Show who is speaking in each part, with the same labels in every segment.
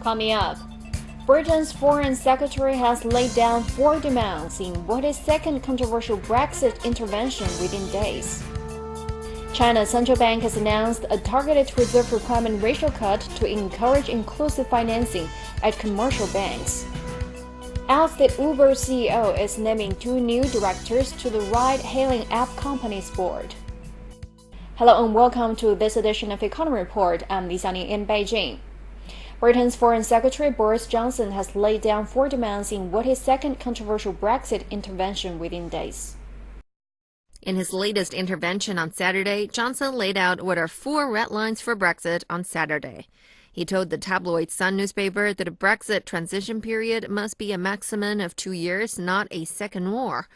Speaker 1: Coming up, Britain's Foreign Secretary has laid down 4 demands in what is second controversial Brexit intervention within days. China's central bank has announced a targeted reserve requirement ratio cut to encourage inclusive financing at commercial banks. Alphabet Uber CEO is naming 2 new directors to the ride-hailing app company's board. Hello and welcome to this edition of Economy Report. I'm Li Xiaoning in Beijing. Britain's Foreign Secretary Boris Johnson has laid down 4 demands in what is second controversial Brexit intervention within days.
Speaker 2: In his latest intervention on Saturday, Johnson laid out what are 4 red lines for Brexit on Saturday. He told the tabloid Sun newspaper that a Brexit transition period must be a maximum of 2 years, not a second war.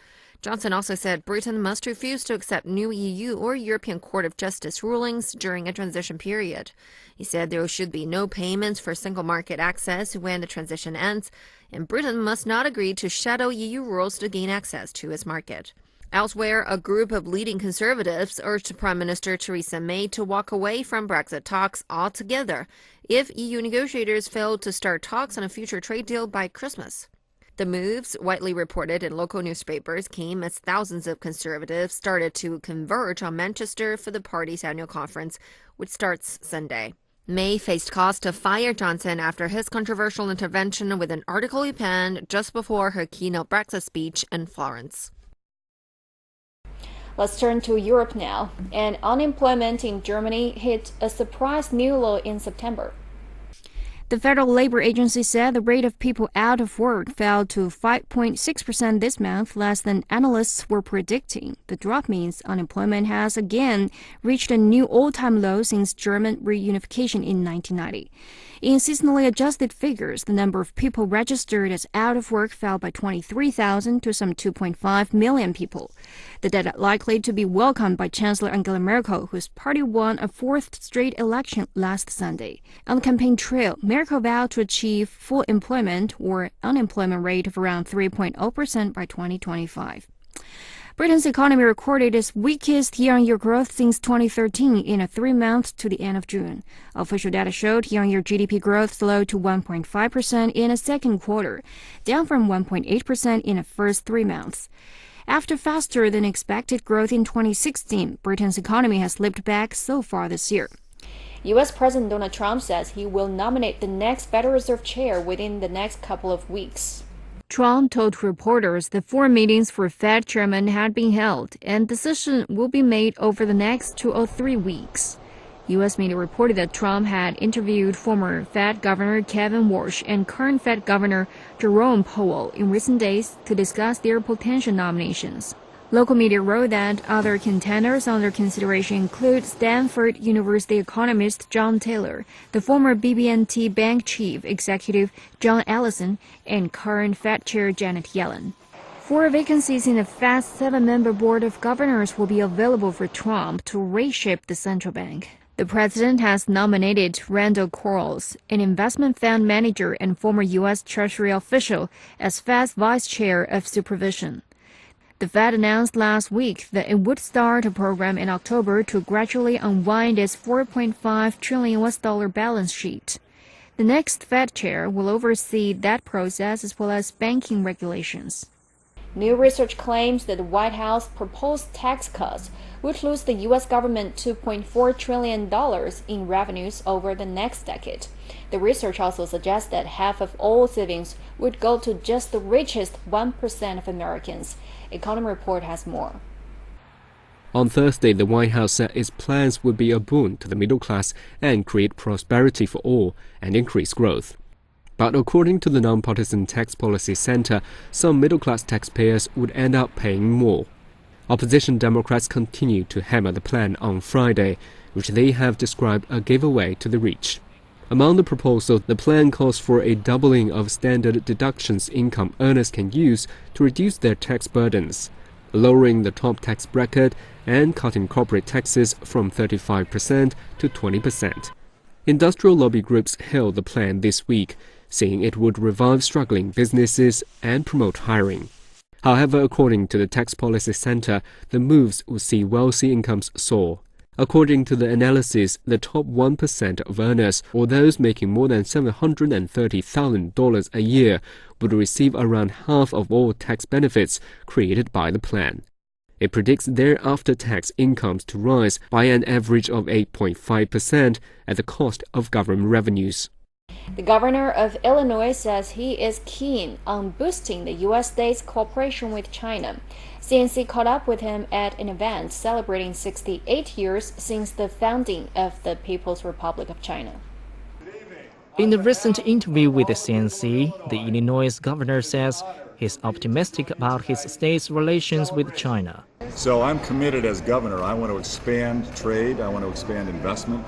Speaker 2: Johnson also said Britain must refuse to accept new EU or European Court of Justice rulings during a transition period. He said there should be no payments for single market access when the transition ends, and Britain must not agree to shadow EU rules to gain access to its market. Elsewhere, a group of leading conservatives urged Prime Minister Theresa May to walk away from Brexit talks altogether if EU negotiators fail to start talks on a future trade deal by Christmas. The moves, widely reported in local newspapers, came as thousands of conservatives started to converge on Manchester for the party's annual conference, which starts Sunday. May faced calls to fire Johnson after his controversial intervention with an article he penned just before her keynote Brexit speech in Florence.
Speaker 1: Let's turn to Europe now. And unemployment in Germany hit a surprise new low in September.
Speaker 3: The Federal Labor Agency said the rate of people out of work fell to 5.6% this month, less than analysts were predicting. The drop means unemployment has again reached a new all-time low since German reunification in 1990. In seasonally adjusted figures, the number of people registered as out of work fell by 23,000 to some 2.5 million people. The data likely to be welcomed by Chancellor Angela Merkel, whose party won a 4th straight election last Sunday. On the campaign trail, Merkel vowed to achieve full employment or unemployment rate of around 3.0% by 2025. Britain's economy recorded its weakest year-on-year growth since 2013 in a 3 months to the end of June. Official data showed year-on-year GDP growth slowed to 1.5% in the second quarter, down from 1.8% in the first 3 months. After faster than expected growth in 2016, Britain's economy has slipped back so far this year.
Speaker 1: U.S. President Donald Trump says he will nominate the next Federal Reserve chair within the next couple of weeks.
Speaker 3: Trump told reporters that 4 meetings for Fed chairman had been held, and decision will be made over the next 2 or 3 weeks. U.S. media reported that Trump had interviewed former Fed Governor Kevin Warsh and current Fed Governor Jerome Powell in recent days to discuss their potential nominations. Local media wrote that other contenders under consideration include Stanford University economist John Taylor, the former BB&T bank chief executive John Ellison, and current Fed chair Janet Yellen. 4 vacancies in the Fed's 7-member board of governors will be available for Trump to reshape the central bank. The president has nominated Randall Quarles, an investment fund manager and former U.S. Treasury official, as Fed's vice chair of supervision. The Fed announced last week that it would start a program in October to gradually unwind its $4.5 trillion balance sheet. The next Fed chair will oversee that process as well as banking regulations.
Speaker 1: New research claims that the White House proposed tax cuts would lose the U.S. government $2.4 trillion in revenues over the next decade. The research also suggests that half of all savings would go to just the richest 1% of Americans. Economy Report has more.
Speaker 4: On Thursday, the White House said its plans would be a boon to the middle class and create prosperity for all and increase growth. But according to the Nonpartisan Tax Policy Center, some middle-class taxpayers would end up paying more. Opposition Democrats continue to hammer the plan on Friday, which they have described a giveaway to the rich. Among the proposals, the plan calls for a doubling of standard deductions income earners can use to reduce their tax burdens, lowering the top tax bracket and cutting corporate taxes from 35% to 20%. Industrial lobby groups hailed the plan this week, saying it would revive struggling businesses and promote hiring. However, according to the Tax Policy Center, the moves would see wealthy incomes soar. According to the analysis, the top 1% of earners, or those making more than $730,000 a year, would receive around half of all tax benefits created by the plan. It predicts their after-tax incomes to rise by an average of 8.5% at the cost of government revenues.
Speaker 1: The governor of Illinois says he is keen on boosting the U.S. state's cooperation with China. CNC caught up with him at an event celebrating 68 years since the founding of the People's Republic of China.
Speaker 5: In a recent interview with the CNC, the Illinois governor says he's optimistic about his state's relations with China.
Speaker 6: So I'm committed as governor. I want to expand trade, I want to expand investment,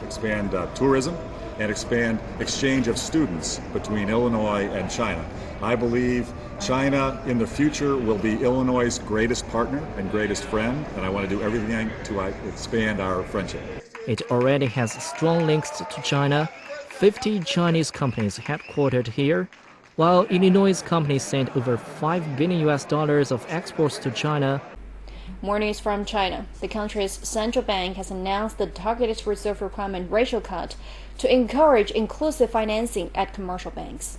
Speaker 6: expand tourism, and expand exchange of students between Illinois and China. I believe China in the future will be Illinois' greatest partner and greatest friend, and I want to do everything to expand our friendship.
Speaker 5: It already has strong links to China, 50 Chinese companies headquartered here, while Illinois companies sent over $5 billion of exports to China.
Speaker 1: More news from China. The country's central bank has announced the targeted reserve requirement ratio cut to encourage inclusive financing at commercial banks.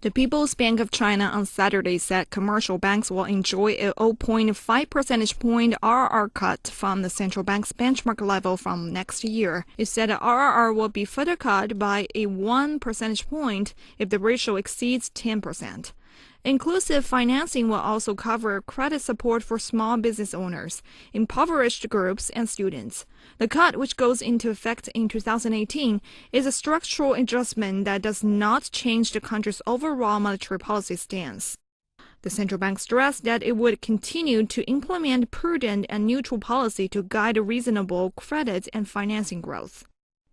Speaker 7: The People's Bank of China on Saturday said commercial banks will enjoy a 0.5 percentage point RRR cut from the central bank's benchmark level from next year. It said the RRR will be further cut by a 1 percentage point if the ratio exceeds 10%. Inclusive financing will also cover credit support for small business owners, impoverished groups, and students. The cut, which goes into effect in 2018, is a structural adjustment that does not change the country's overall monetary policy stance. The central bank stressed that it would continue to implement prudent and neutral policy to guide reasonable credit and financing growth.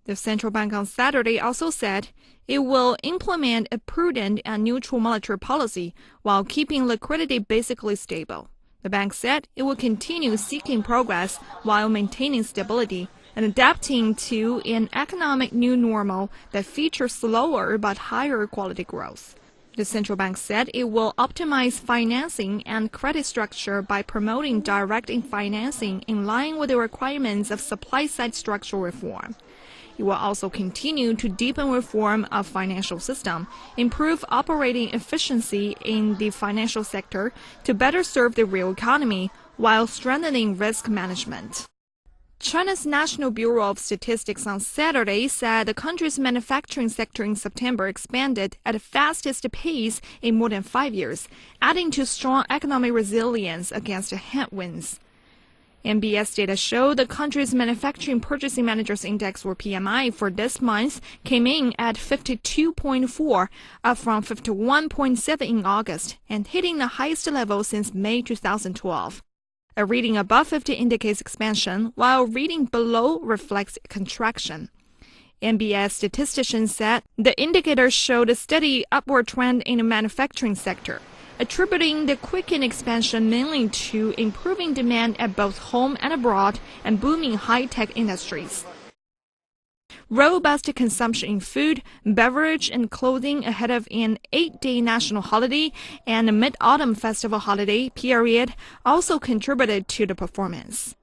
Speaker 7: The central bank on Saturday also said it will implement a prudent and neutral monetary policy while keeping liquidity basically stable. The bank said it will continue seeking progress while maintaining stability and adapting to an economic new normal that features slower but higher quality growth. The central bank said it will optimize financing and credit structure by promoting direct financing in line with the requirements of supply-side structural reform. It will also continue to deepen reform of financial system, improve operating efficiency in the financial sector to better serve the real economy while strengthening risk management. China's National Bureau of Statistics on Saturday said the country's manufacturing sector in September expanded at the fastest pace in more than 5 years, adding to strong economic resilience against headwinds. NBS data show the country's Manufacturing Purchasing Managers Index, or PMI, for this month came in at 52.4, up from 51.7 in August, and hitting the highest level since May 2012. A reading above 50 indicates expansion, while a reading below reflects contraction. NBS statisticians said the indicator showed a steady upward trend in the manufacturing sector, attributing the quickened expansion mainly to improving demand at both home and abroad and booming high-tech industries. Robust consumption in food, beverage, and clothing ahead of an 8-day national holiday and a Mid-Autumn Festival holiday period also contributed to the performance.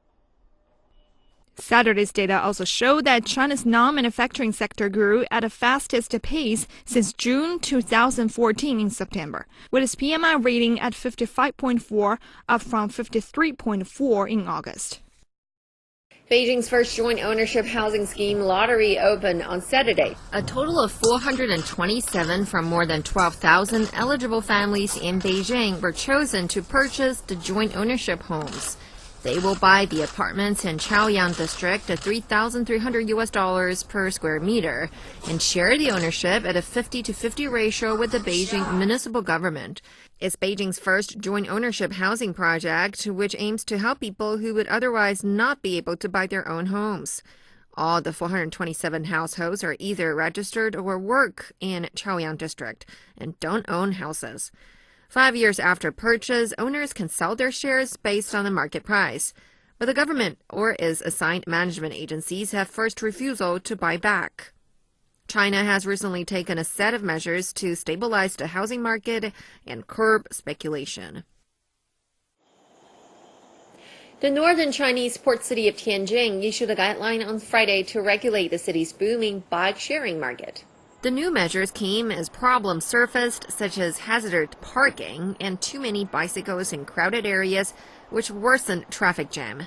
Speaker 7: Saturday's data also showed that China's non-manufacturing sector grew at the fastest pace since June 2014 in September, with its PMI rating at 55.4, up from 53.4 in August.
Speaker 2: Beijing's first joint ownership housing scheme lottery opened on Saturday. A total of 427 from more than 12,000 eligible families in Beijing were chosen to purchase the joint ownership homes. They will buy the apartments in Chaoyang district at $3,300 per square meter and share the ownership at a 50-50 ratio with the Beijing municipal government. It's Beijing's first joint ownership housing project, which aims to help people who would otherwise not be able to buy their own homes. All the 427 households are either registered or work in Chaoyang district and don't own houses. 5 years after purchase, owners can sell their shares based on the market price. But the government or its assigned management agencies have first refusal to buy back. China has recently taken a set of measures to stabilize the housing market and curb speculation. The northern Chinese port city of Tianjin issued a guideline on Friday to regulate the city's booming bike-sharing market. The new measures came as problems surfaced, such as hazardous parking and too many bicycles in crowded areas, which worsened traffic jam.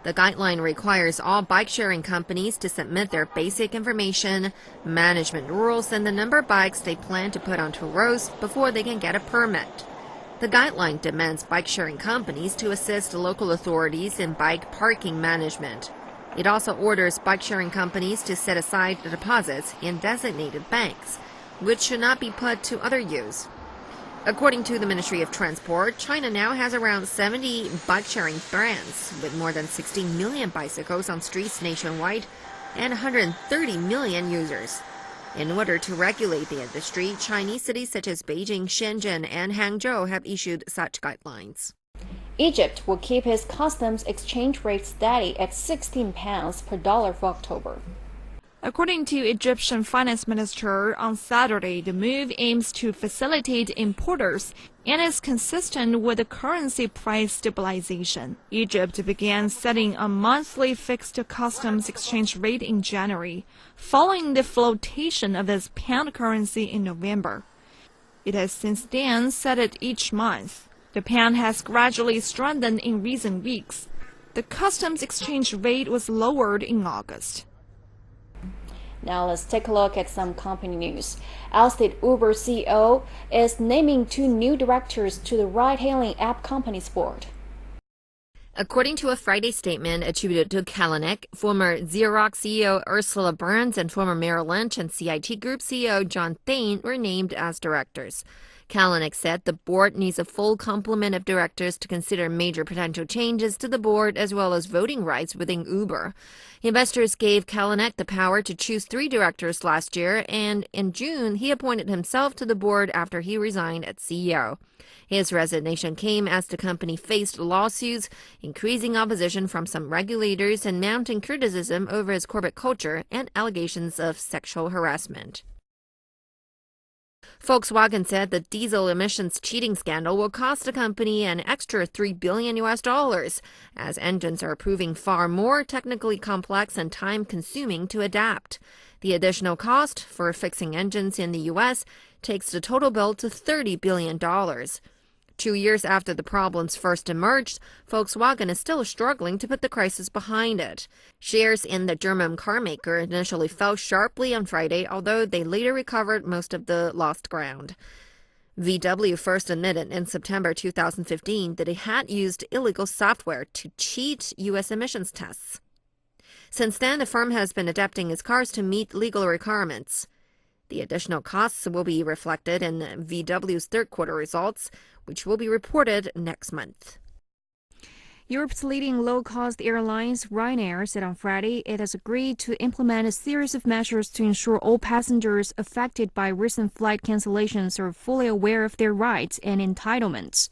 Speaker 2: The guideline requires all bike-sharing companies to submit their basic information, management rules, and the number of bikes they plan to put onto roads before they can get a permit. The guideline demands bike-sharing companies to assist local authorities in bike parking management. It also orders bike-sharing companies to set aside deposits in designated banks, which should not be put to other use. According to the Ministry of Transport, China now has around 70 bike-sharing brands, with more than 60 million bicycles on streets nationwide and 130 million users. In order to regulate the industry, Chinese cities such as Beijing, Shenzhen, and Hangzhou have issued such guidelines.
Speaker 1: Egypt will keep its customs exchange rate steady at 16 pounds per dollar for October.
Speaker 7: According to Egyptian Finance Minister on Saturday, the move aims to facilitate importers and is consistent with the currency price stabilization. Egypt began setting a monthly fixed customs exchange rate in January, following the flotation of its pound currency in November. It has since then set it each month. The pound has gradually strengthened in recent weeks. The customs exchange rate was lowered in August.
Speaker 1: Now let's take a look at some company news. Ousted Uber CEO is naming 2 new directors to the ride-hailing app company's board.
Speaker 2: According to a Friday statement attributed to Kalanick, former Xerox CEO Ursula Burns and former Merrill Lynch and CIT Group CEO John Thain were named as directors. Kalanick said the board needs a full complement of directors to consider major potential changes to the board as well as voting rights within Uber. Investors gave Kalanick the power to choose 3 directors last year, and in June he appointed himself to the board after he resigned as CEO. His resignation came as the company faced lawsuits, increasing opposition from some regulators, and mounting criticism over its corporate culture and allegations of sexual harassment. Volkswagen said the diesel emissions cheating scandal will cost the company an extra $3 billion as engines are proving far more technically complex and time-consuming to adapt. The additional cost for fixing engines in the U.S. takes the total bill to $30 billion. 2 years after the problems first emerged, Volkswagen is still struggling to put the crisis behind it. Shares in the German carmaker initially fell sharply on Friday, although they later recovered most of the lost ground. VW first admitted in September 2015 that it had used illegal software to cheat U.S. emissions tests. Since then, the firm has been adapting its cars to meet legal requirements. The additional costs will be reflected in VW's third quarter results, which will be reported next month.
Speaker 3: Europe's leading low-cost airlines, Ryanair, said on Friday it has agreed to implement a series of measures to ensure all passengers affected by recent flight cancellations are fully aware of their rights and entitlements.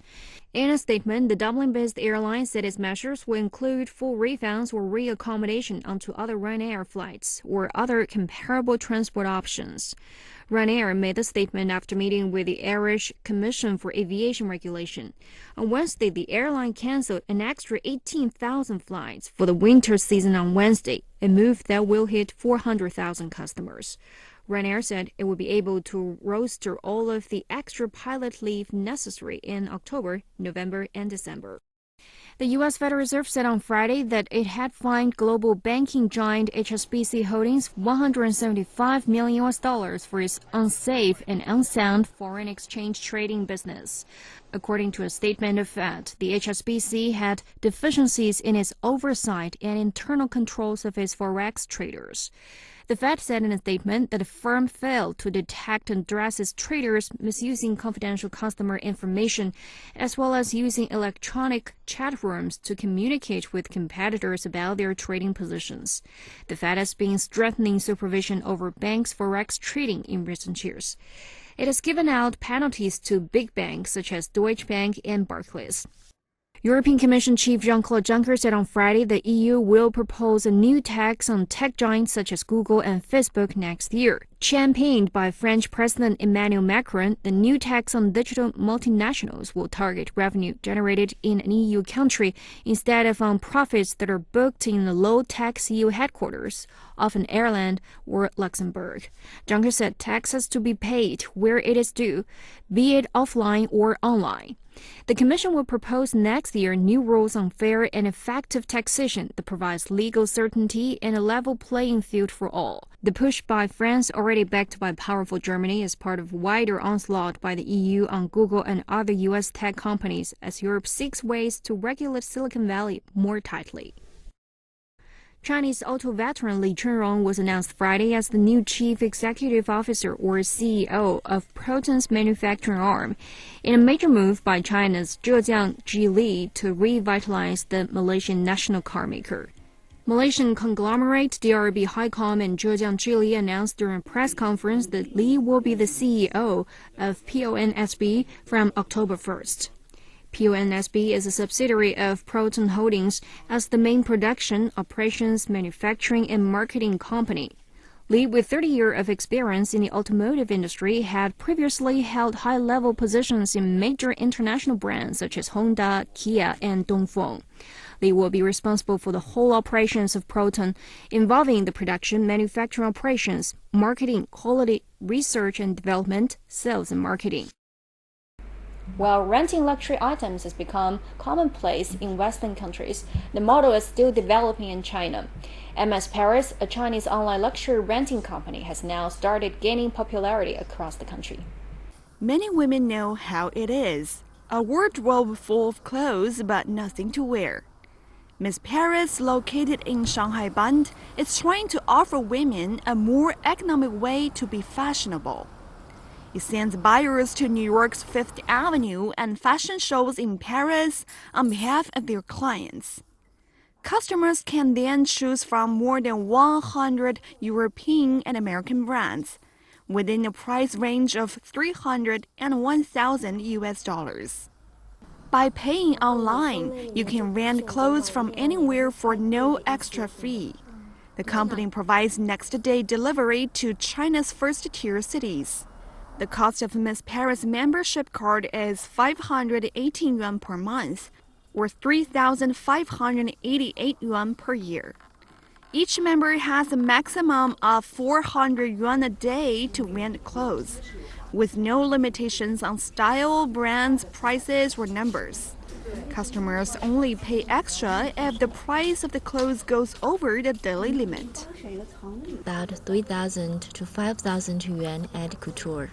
Speaker 3: In a statement, the Dublin-based airline said its measures will include full refunds or reaccommodation onto other Ryanair flights or other comparable transport options. Ryanair made the statement after meeting with the Irish Commission for Aviation Regulation. On Wednesday, the airline cancelled an extra 18,000 flights for the winter season on Wednesday, a move that will hit 400,000 customers. Ryanair said it will be able to roster all of the extra pilot leave necessary in October, November, and December. The U.S. Federal Reserve said on Friday that it had fined global banking giant HSBC Holdings $175 million for its unsafe and unsound foreign exchange trading business. According to a statement of Fed, the HSBC had deficiencies in its oversight and internal controls of its forex traders. The Fed said in a statement that the firm failed to detect and address its traders misusing confidential customer information, as well as using electronic chat rooms to communicate with competitors about their trading positions. The Fed has been strengthening supervision over banks' forex trading in recent years. It has given out penalties to big banks such as Deutsche Bank and Barclays. European Commission Chief Jean-Claude Juncker said on Friday the EU will propose a new tax on tech giants such as Google and Facebook next year. Championed by French President Emmanuel Macron, the new tax on digital multinationals will target revenue generated in an EU country instead of on profits that are booked in the low-tax EU headquarters, often Ireland or Luxembourg. Juncker said tax has to be paid where it is due, be it offline or online. The Commission will propose next year new rules on fair and effective taxation that provides legal certainty and a level playing field for all. The push by France, already backed by powerful Germany, is part of wider onslaught by the EU on Google and other U.S. tech companies as Europe seeks ways to regulate Silicon Valley more tightly. Chinese auto veteran Li Chunrong was announced Friday as the new Chief Executive Officer or CEO of Proton's manufacturing arm, in a major move by China's Zhejiang Geely to revitalize the Malaysian national car maker. Malaysian conglomerate DRB Highcom and Zhejiang Geely announced during a press conference that Li will be the CEO of PONSB from October 1st. PONSB is a subsidiary of Proton Holdings as the main production, operations, manufacturing, and marketing company. Li, with 30 years of experience in the automotive industry, had previously held high-level positions in major international brands such as Honda, Kia, and Dongfeng. Li will be responsible for the whole operations of Proton, involving the production, manufacturing operations, marketing, quality, research and development, sales, and marketing.
Speaker 1: While renting luxury items has become commonplace in Western countries, the model is still developing in China. MS Paris, a Chinese online luxury renting company, has now started gaining popularity across the country.
Speaker 8: Many women know how it is. A wardrobe full of clothes but nothing to wear. Miss Paris, located in Shanghai Bund, is trying to offer women a more economic way to be fashionable. It sends buyers to New York's Fifth Avenue and fashion shows in Paris on behalf of their clients. Customers can then choose from more than 100 European and American brands, within a price range of $300 and $1,000. By paying online, you can rent clothes from anywhere for no extra fee. The company provides next-day delivery to China's first-tier cities. The cost of Miss Paris membership card is 518 yuan per month, or 3,588 yuan per year. Each member has a maximum of 400 yuan a day to rent clothes, with no limitations on style, brands, prices, or numbers. Customers only pay extra if the price of the clothes goes over the daily limit.
Speaker 9: About 3,000 to 5,000 yuan at couture.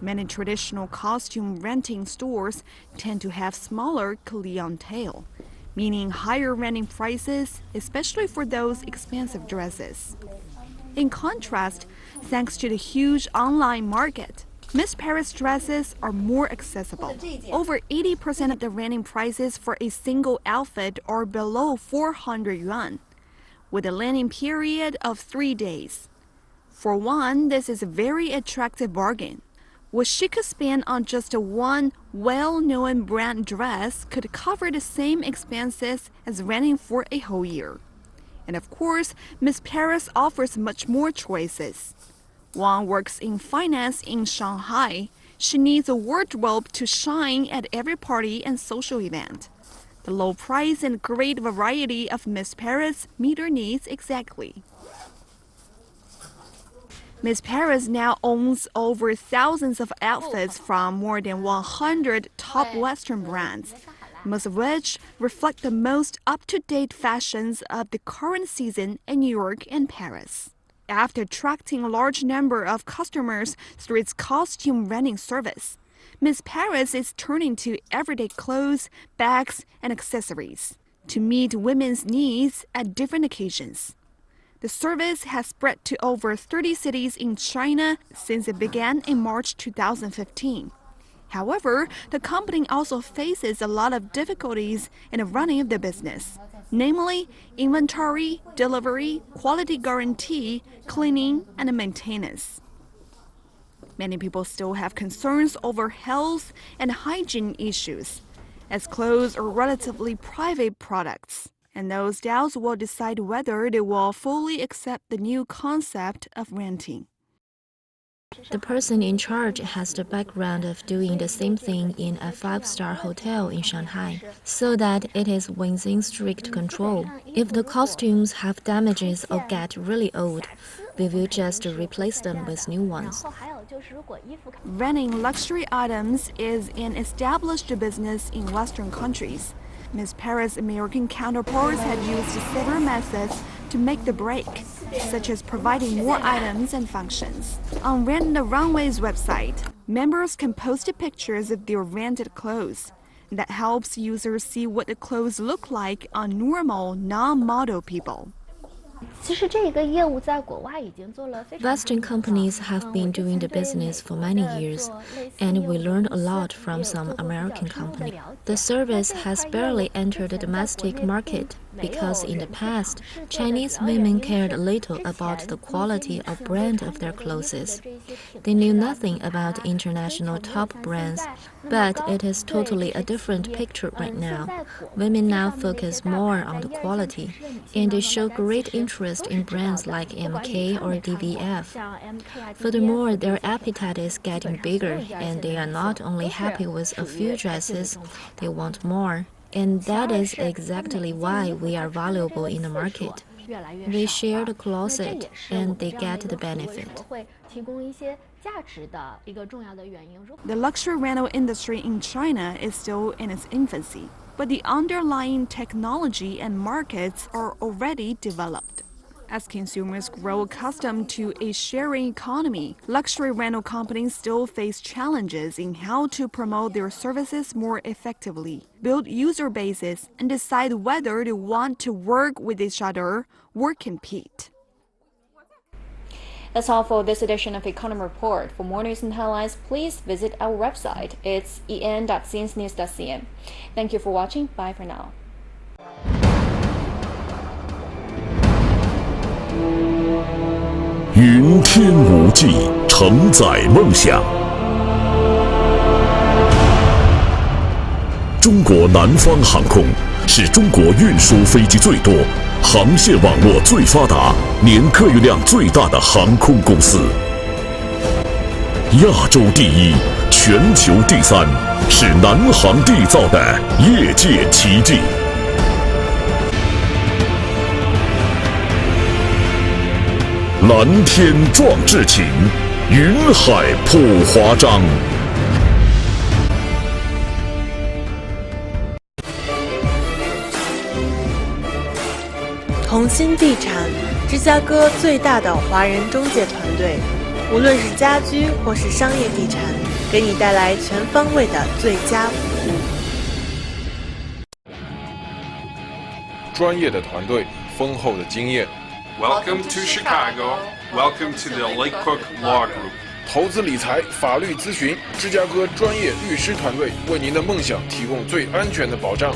Speaker 8: Many traditional costume renting stores tend to have smaller clientele, meaning higher renting prices, especially for those expensive dresses. In contrast, thanks to the huge online market, Miss Paris dresses are more accessible. Over 80% of the renting prices for a single outfit are below 400 yuan, with a renting period of 3 days. For one, this is a very attractive bargain. What she could spend on just one well-known brand dress could cover the same expenses as renting for a whole year. And of course, Miss Paris offers much more choices. Wang works in finance in Shanghai. She needs a wardrobe to shine at every party and social event. The low price and great variety of Miss Paris meet her needs exactly. Miss Paris now owns over thousands of outfits from more than 100 top Western brands, most of which reflect the most up-to-date fashions of the current season in New York and Paris. After attracting a large number of customers through its costume renting service, Miss Paris is turning to everyday clothes, bags, and accessories to meet women's needs at different occasions. The service has spread to over 30 cities in China since it began in March 2015. However, the company also faces a lot of difficulties in the running of the business, namely inventory, delivery, quality guarantee, cleaning, and maintenance. Many people still have concerns over health and hygiene issues, as clothes are relatively private products. And those doubts will decide whether they will fully accept the new concept of renting.
Speaker 9: The person in charge has the background of doing the same thing in a 5-star hotel in Shanghai, so that it is within strict control. If the costumes have damages or get really old, we will just replace them with new ones.
Speaker 8: Renting luxury items is an established business in Western countries. Ms. Perez's American counterparts had used several methods to make the break, such as providing more items and functions. On Rent the Runway's website, members can post pictures of their rented clothes. That helps users see what the clothes look like on normal, non-model people.
Speaker 9: Western companies have been doing the business for many years, and we learned a lot from some American companies. The service has barely entered the domestic market because in the past, Chinese women cared little about the quality or brand of their clothes. They knew nothing about international top brands, but it is totally a different picture right now. Women now focus more on the quality, and they show great interest in brands like MK or DVF. Furthermore, their appetite is getting bigger, and they are not only happy with a few dresses, they want more. And that is exactly why we are valuable in the market. We share the closet, and they get the benefit.
Speaker 8: The luxury rental industry in China is still in its infancy, but the underlying technology and markets are already developed. As consumers grow accustomed to a sharing economy, luxury rental companies still face challenges in how to promote their services more effectively, build user bases, and decide whether they want to work with each other or compete.
Speaker 1: That's all for this edition of Economy Report. For more news and highlights, please visit our website. It's en.csnews.cn. Thank you for watching. Bye for now.
Speaker 10: 云天无际，承载梦想。中国南方航空是中国运输飞机最多、航线网络最发达、年客运量最大的航空公司。亚洲第一，全球第3，是南航缔造的业界奇迹。 蓝天壮志情，云海谱华章。
Speaker 11: 同心地产，芝加哥最大的华人中介团队，无论是家居或是商业地产，给你带来全方位的最佳服务。
Speaker 12: 专业的团队，丰厚的经验。
Speaker 13: Welcome to Chicago. Welcome to the Lake Cook Law Group.
Speaker 12: 投资理财、法律咨询，芝加哥专业律师团队为您的梦想提供最安全的保障。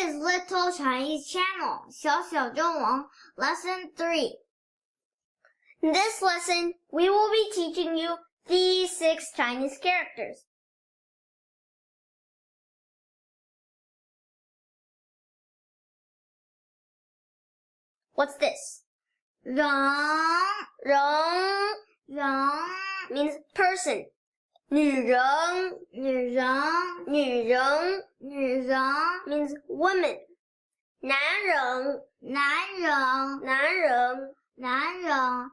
Speaker 14: Little Chinese Channel, 小小中文 Lesson 3. In this lesson, we will be teaching you these 6 Chinese characters. What's this? 人 means person. 女人 means woman. 男人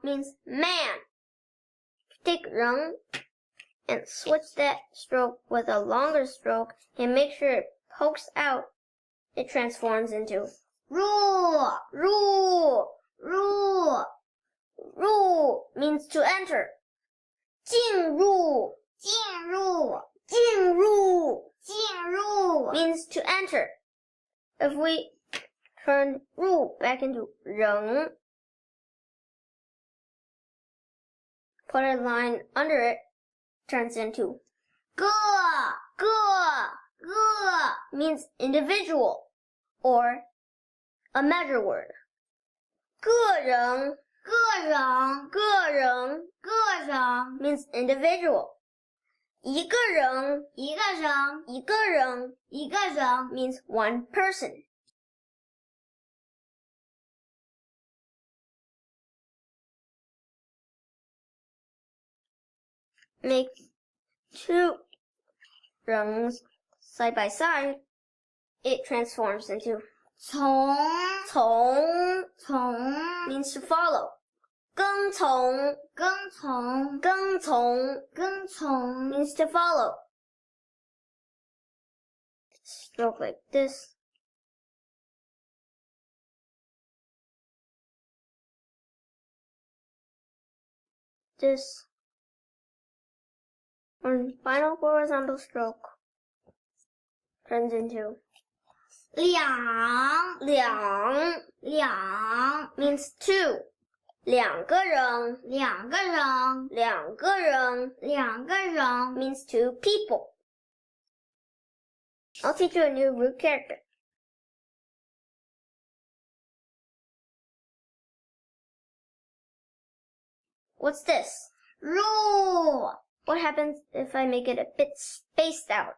Speaker 14: means man. Take 人 and switch that stroke with a longer stroke and make sure it pokes out. It transforms into 入 means to enter. 进入 means to enter. If we turn 入 back into 人, put a line under it, turns into 个 means individual or a measure word. 个人个人 means individual. 一个人 means one person. Make two rings side by side. It transforms into 从 means to follow. 跟从 means to follow. Stroke like this. This one final horizontal stroke turns into 两 means two. 两个人 means two people. I'll teach you a new root character. What's this? 入 What happens if I make it a bit spaced out?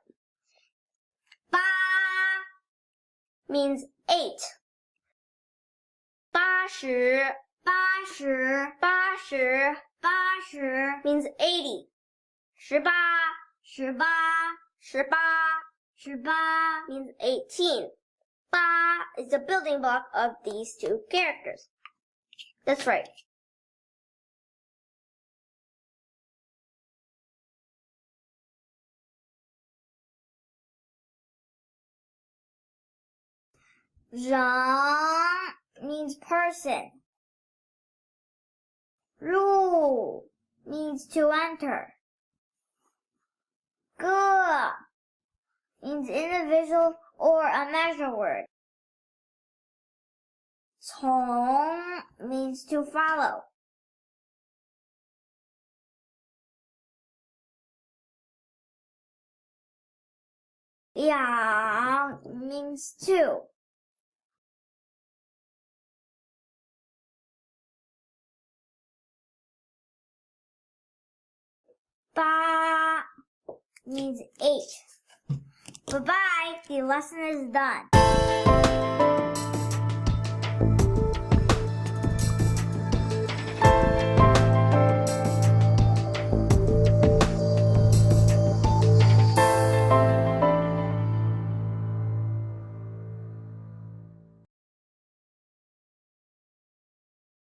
Speaker 14: 八 means 8. 80 means 80. 18 means 18. 八 is the building block of these two characters. That's right. Zhang means person. Ru means to enter. Ge means individual or a measure word. Cong means to follow. Yang means two. Ba means 8. Bye-bye. The lesson is done.